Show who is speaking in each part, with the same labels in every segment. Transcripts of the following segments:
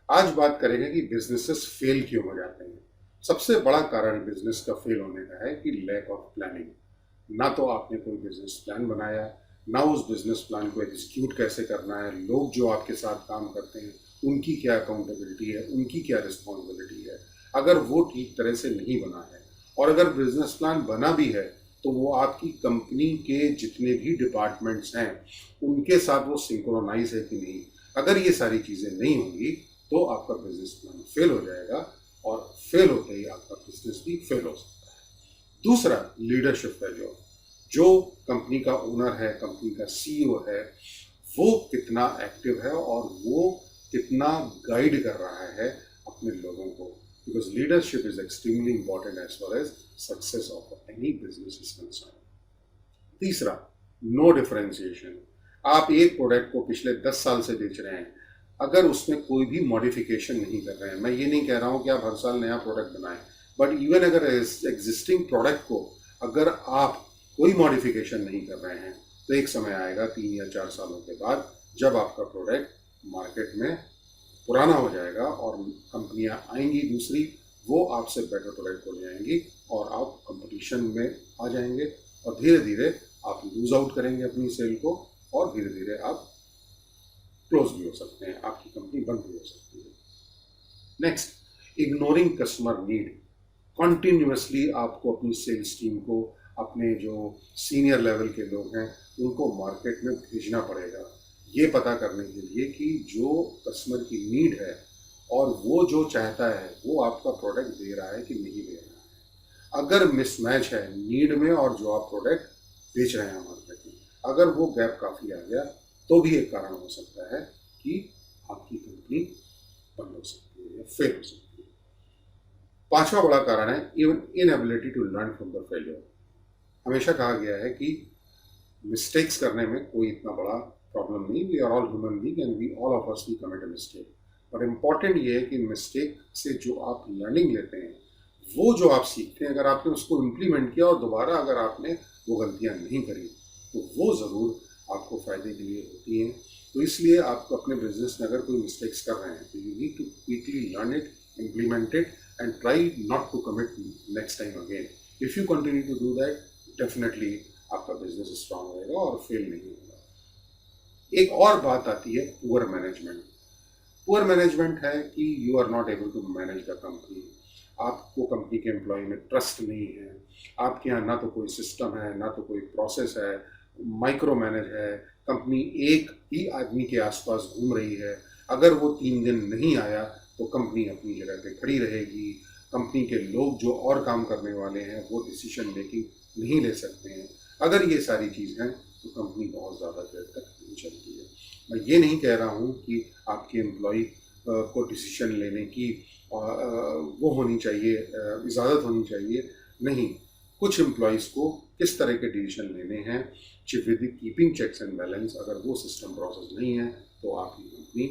Speaker 1: आज बात करेंगे कि बिजनेसेस फेल क्यों हो जाते हैं। सबसे बड़ा कारण बिजनेस का फेल होने का है कि लैक ऑफ प्लानिंग। ना तो आपने कोई बिजनेस प्लान बनाया, ना उस बिजनेस प्लान को एग्जीक्यूट कैसे करना है, लोग जो आपके साथ काम करते हैं उनकी क्या अकाउंटेबिलिटी है, उनकी क्या रिस्पॉन्सिबिलिटी है। अगर वो ठीक तरह से नहीं बना है और अगर बिजनेस प्लान बना भी है तो वो आपकी कंपनी के जितने भी डिपार्टमेंट्स हैं उनके साथ वो सिंक्रोनाइज है कि नहीं। अगर ये सारी चीज़ें नहीं होंगी तो आपका बिजनेस प्लान फेल हो जाएगा और फेल होते ही आपका बिजनेस भी फेल हो सकता है। दूसरा, लीडरशिप फेल्योर। जो कंपनी का ओनर है, कंपनी का सीईओ है, वो कितना एक्टिव है और वो कितना गाइड कर रहा है अपने लोगों को, because leadership is extremely important as far as success of any business is concern. तीसरा, नो डिफरेंशिएशन। आप एक प्रोडक्ट को पिछले 10 साल से बेच रहे हैं, अगर उसमें कोई भी मॉडिफिकेशन नहीं कर रहे हैं, मैं ये नहीं कह रहा हूँ कि आप हर साल नया प्रोडक्ट बनाएं, बट इवन अगर एग्जिस्टिंग प्रोडक्ट को अगर आप कोई मॉडिफिकेशन नहीं कर रहे हैं तो एक समय आएगा 3 या 4 सालों के बाद जब आपका प्रोडक्ट मार्केट में पुराना हो जाएगा और कंपनियां आएंगी दूसरी, वो आपसे बेटर प्रोडक्ट को ले आएंगी और आप कंपटीशन में आ जाएंगे और धीरे धीरे आप लूज आउट करेंगे अपनी सेल को और धीरे धीरे आप क्लोज भी हो सकते हैं, आपकी कंपनी बंद भी हो सकती है। Next, ignoring customer need. Continuously आपको अपनी सेल्स टीम को, अपने जो सीनियर लेवल के लोग हैं उनको मार्केट में भेजना पड़ेगा ये पता करने के लिए कि जो कस्टमर की नीड है और वो जो चाहता है वो आपका प्रोडक्ट दे रहा है कि नहीं दे रहा है। अगर मिसमैच है नीड में और जो आप प्रोडक्ट बेच रहे हैं मार्केट में, अगर वो गैप काफ़ी आ गया तो भी एक कारण हो सकता है कि आपकी कंपनी बंद हो सकती है या फेल हो सकती है। पांचवा बड़ा कारण है even inability to learn from the failure. हमेशा कहा गया है कि मिस्टेक्स करने में कोई इतना बड़ा प्रॉब्लम नहीं, we are all human being and we all of us we commit a mistake. But important ये है कि मिस्टेक से जो आप लर्निंग लेते हैं, वो जो आप सीखते हैं, अगर आपने उसको इम्प्लीमेंट किया और दोबारा अगर आपने वो गलतियां नहीं करी तो वो ज़रूर आपको फ़ायदे के लिए होती हैं। तो इसलिए आप अपने बिजनेस में अगर कोई मिस्टेक्स कर रहे हैं तो you need to quickly learn it, implement it and try not to commit next time again. If you continue to do that, definitely आपका बिजनेस स्ट्रांग रहेगा और फेल नहीं होगा। एक और बात आती है पुअर मैनेजमेंट। पुअर मैनेजमेंट है कि you are not able to manage the company. आपको कंपनी के एम्प्लॉय में ट्रस्ट नहीं है, आपके यहाँ ना तो कोई सिस्टम है ना तो कोई प्रोसेस है, माइक्रो मैनेज है, कंपनी एक ही आदमी के आसपास घूम रही है, अगर वो 3 दिन नहीं आया तो कंपनी अपनी जगह पे खड़ी रहेगी। कंपनी के लोग जो और काम करने वाले हैं वो डिसीजन मेकिंग नहीं ले सकते हैं। अगर ये सारी चीज़ हैं तो कंपनी बहुत ज़्यादा देर तक नहीं चलती है। मैं ये नहीं कह रहा हूँ कि आपके एम्प्लॉय को डिसीजन लेने की वो होनी चाहिए, इजाज़त होनी चाहिए, नहीं। कुछ एम्प्लॉयज़ को किस तरह के डिसीजन लेने हैं with keeping checks and balance, अगर वो सिस्टम प्रोसेस नहीं है तो आपकी कंपनी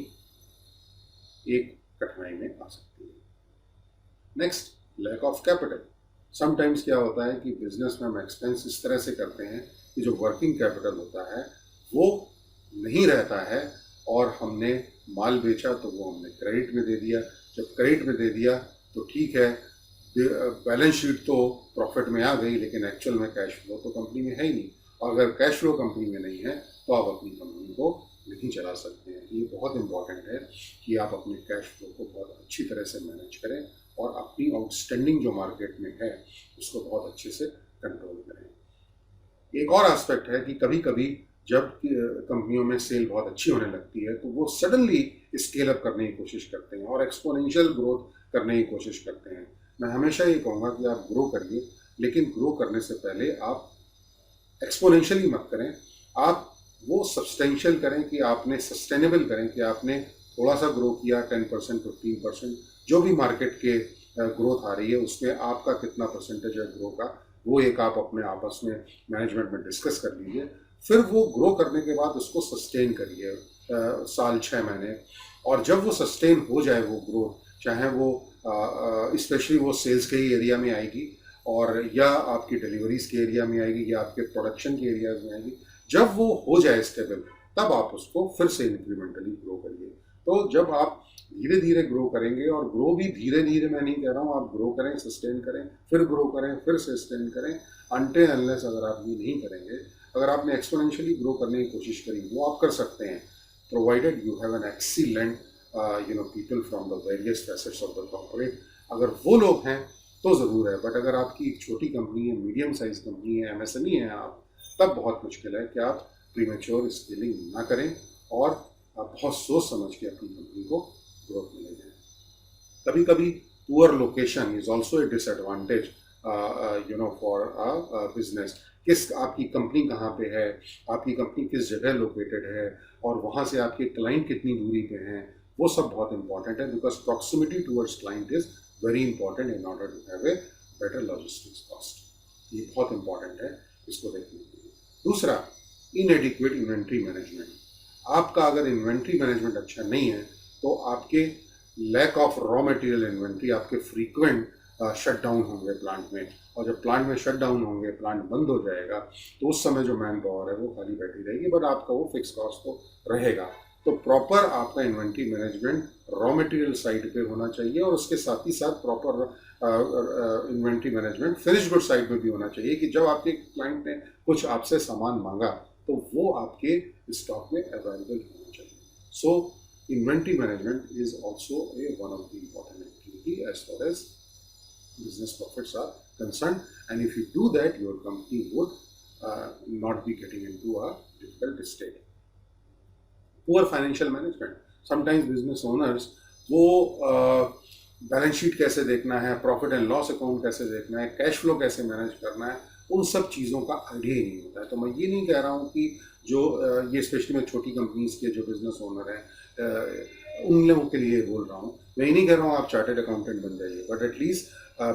Speaker 1: एक कठिनाई में आ सकती है। Next, lack of capital. Sometimes क्या होता है कि बिजनेस में हम एक्सपेंस इस तरह से करते हैं कि जो वर्किंग कैपिटल होता है वो नहीं रहता है और हमने माल बेचा तो वो हमने क्रेडिट में दे दिया। जब क्रेडिट में दे दिया तो ठीक है, बैलेंस शीट तो प्रॉफिट में आ गई लेकिन एक्चुअल में कैश फ्लो तो कंपनी में है ही नहीं। और अगर कैश फ्लो कंपनी में नहीं है तो आप अपनी कंपनी को नहीं चला सकते हैं। ये बहुत इंपॉर्टेंट है कि आप अपने कैश फ्लो को बहुत अच्छी तरह से मैनेज करें और अपनी आउटस्टैंडिंग जो मार्केट में है उसको बहुत अच्छे से कंट्रोल करें। एक और एस्पेक्ट है कि कभी कभी जब कंपनियों में सेल बहुत अच्छी होने लगती है तो वो सडनली स्केल अप करने की कोशिश करते हैं और एक्सपोनेंशियल ग्रोथ करने की कोशिश करते हैं। मैं हमेशा ये कहूँगा कि आप ग्रो करिए, लेकिन ग्रो करने से पहले आप एक्सपोनेंशियली मत करें। आप वो सब्सटेंशियल करें कि आपने सस्टेनेबल करें कि आपने थोड़ा सा ग्रो किया 10% 15%, जो भी मार्केट के ग्रोथ आ रही है उसमें आपका कितना परसेंटेज है ग्रो का, वो एक आप अपने आपस में मैनेजमेंट में डिस्कस कर लीजिए। फिर वो ग्रो करने के बाद उसको सस्टेन करिए साल 6 महीने, और जब वो सस्टेन हो जाए वो ग्रोथ, चाहे वो स्पेशली वो सेल्स के ही एरिया में आएगी और या आपकी डिलीवरीज के एरिया में आएगी या आपके प्रोडक्शन के एरियाज में आएगी, जब वो हो जाए स्टेबल तब आप उसको फिर से इंक्रीमेंटली ग्रो करिए। तो जब आप धीरे धीरे ग्रो करेंगे, और ग्रो भी धीरे धीरे मैं नहीं कह रहा हूँ, आप ग्रो करें, सस्टेन करें, फिर ग्रो करें, फिर सस्टेन करें, अनटिल अनलेस अगर आप ये नहीं करेंगे, अगर आपने एक्सपोनेंशियली ग्रो करने की कोशिश करी, वो आप कर सकते हैं, provided you have an excellent people from the various facets of the corporate. अगर वो लोग हैं तो ज़रूर है, बट अगर आपकी एक छोटी कंपनी है, मीडियम साइज कंपनी है, एमएसएमई है आप, तब बहुत मुश्किल है कि आप प्रीमेच्योर स्केलिंग ना करें और आप बहुत सोच समझ के अपनी कंपनी को ग्रोथ में ले जाएं। कभी कभी poor location is also A disadvantage for a business. किस आपकी कंपनी कहाँ पे है, आपकी कंपनी किस जगह लोकेटेड है, और वहाँ से आपके क्लाइंट कितनी दूरी पे हैं, वो सब बहुत इंपॉर्टेंट है, because proximity towards client is very important in order to have a better logistics cost. ये बहुत इंपॉर्टेंट है, इसको देखने के लिए। दूसरा, इनएडिक्वेट इन्वेंट्री मैनेजमेंट। आपका अगर इन्वेंट्री मैनेजमेंट अच्छा नहीं है तो आपके lack of raw material inventory, आपके फ्रीक्वेंट शट डाउन होंगे प्लांट में, और जब प्लांट में शट डाउन होंगे, प्लांट बंद हो जाएगा, तो उस समय जो मैन पावर है वो खाली बैठी रहेगी, बट आपका वो फिक्स कॉस्ट तो रहेगा। तो प्रॉपर आपका inventory management raw material side पे होना चाहिए, और उसके साथ ही साथ proper inventory management finish good side पे भी होना चाहिए, कि जब आपके क्लाइंट ने कुछ आपसे सामान मांगा तो वो आपके स्टॉक में अवेलेबल होना चाहिए। So inventory management is also a one of the important activity as far as business profits are concerned, and if you do that, your company would not be getting into a difficult state. Poor financial management. Sometimes business owners वो balance sheet कैसे देखना है, profit and loss account कैसे देखना है, cash flow कैसे manage करना है, उन सब चीज़ों का आइडिया ही नहीं होता है। तो मैं ये नहीं कह रहा हूँ कि जो ये स्पेशली मैं छोटी कंपनीज के जो बिजनेस ओनर हैं उन लोगों के लिए बोल रहा हूँ, मैं ये नहीं कह रहा हूँ आप चार्टर्ड अकाउंटेंट बन जाइए, but at least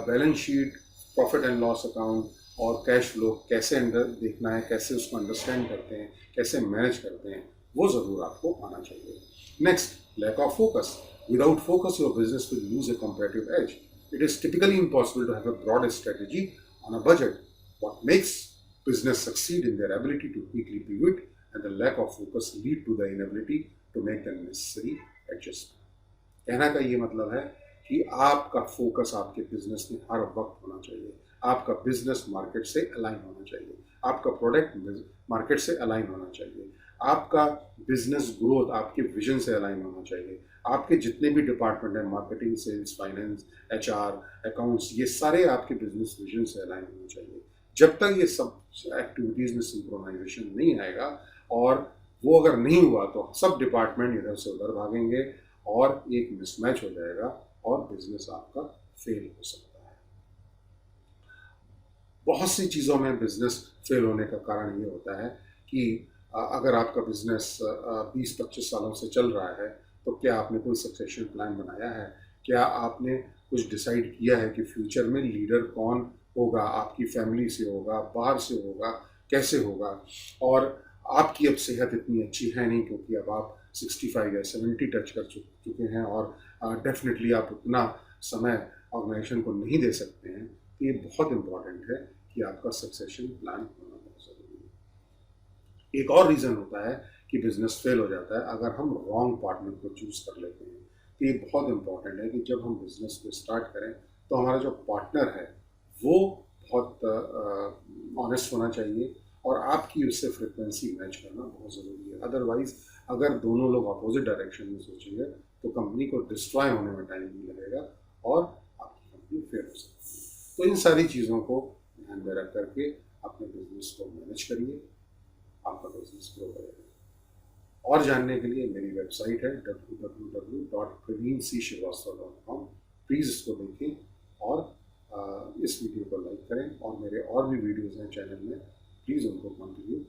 Speaker 1: balance sheet, profit and loss account और कैश फ्लो कैसे अंडर देखना है, कैसे उसको अंडरस्टैंड करते हैं, कैसे मैनेज करते हैं, वो ज़रूर आपको आना चाहिए। Next, lack of focus. Without focus, your business will lose a competitive edge. It is typically impossible to have a broad strategy on a budget. What makes business succeed in their ability to quickly pivot, and the lack of focus lead to the inability to make the necessary adjustment. कहना का ये मतलब है कि आपका focus आपके business में हर वक्त होना चाहिए, आपका बिजनेस मार्केट से अलाइन होना चाहिए, आपका प्रोडक्ट मार्केट से अलाइन होना चाहिए, आपका बिजनेस ग्रोथ आपके विजन से अलाइन होना चाहिए, आपके जितने भी डिपार्टमेंट हैं, marketing, sales, finance, HR, accounts, ये सारे आपके बिजनेस विजन से अलाइन होने चाहिए। जब तक ये सब एक्टिविटीज़ में सिंक्रोनाइजेशन नहीं आएगा, और वो अगर नहीं हुआ तो सब डिपार्टमेंट इधर से उधर भागेंगे और एक मिसमैच हो जाएगा और बिजनेस आपका फेल हो सकता है। बहुत सी चीज़ों में बिजनेस फेल होने का कारण ये होता है कि अगर आपका बिजनेस 20-25 सालों से चल रहा है, तो क्या आपने कोई सक्सेशन प्लान बनाया है? क्या आपने कुछ डिसाइड किया है कि फ्यूचर में लीडर कौन होगा? आपकी फैमिली से होगा, बाहर से होगा, कैसे होगा? और आपकी अब सेहत इतनी अच्छी है नहीं, क्योंकि अब आप 65 या 70 टच कर चुके हैं, और डेफिनेटली आप उतना समय ऑर्गेनाइजेशन को नहीं दे सकते हैं। तो ये बहुत इम्पॉर्टेंट है कि आपका सक्सेशन प्लान होना बहुत ज़रूरी है। एक और रीज़न होता है कि बिजनेस फेल हो जाता है, अगर हम रॉन्ग पार्टनर को चूज़ कर लेते हैं। तो ये बहुत इंपॉर्टेंट है कि जब हम बिजनेस को स्टार्ट करें तो हमारा जो पार्टनर है वो बहुत ऑनेस्ट होना चाहिए, और आपकी उससे फ्रिक्वेंसी मैच करना बहुत ज़रूरी है। अदरवाइज़ अगर दोनों लोग अपोजिट डायरेक्शन में सोचेंगे तो कंपनी को डिस्ट्रॉय होने में टाइम नहीं लगेगा और आपकी कंपनी फेल हो सकती है। तो इन सारी चीज़ों को ध्यान में रख करके अपने बिजनेस को मैनेज करिए, आपका बिजनेस ग्रो करेगा। और जानने के लिए मेरी वेबसाइट है www.praveenshrivastava.com। प्लीज़ इसको देखें और इस वीडियो को लाइक करें, और मेरे और भी वीडियोज़ हैं चैनल में, प्लीज़ उनको कंटिन्यू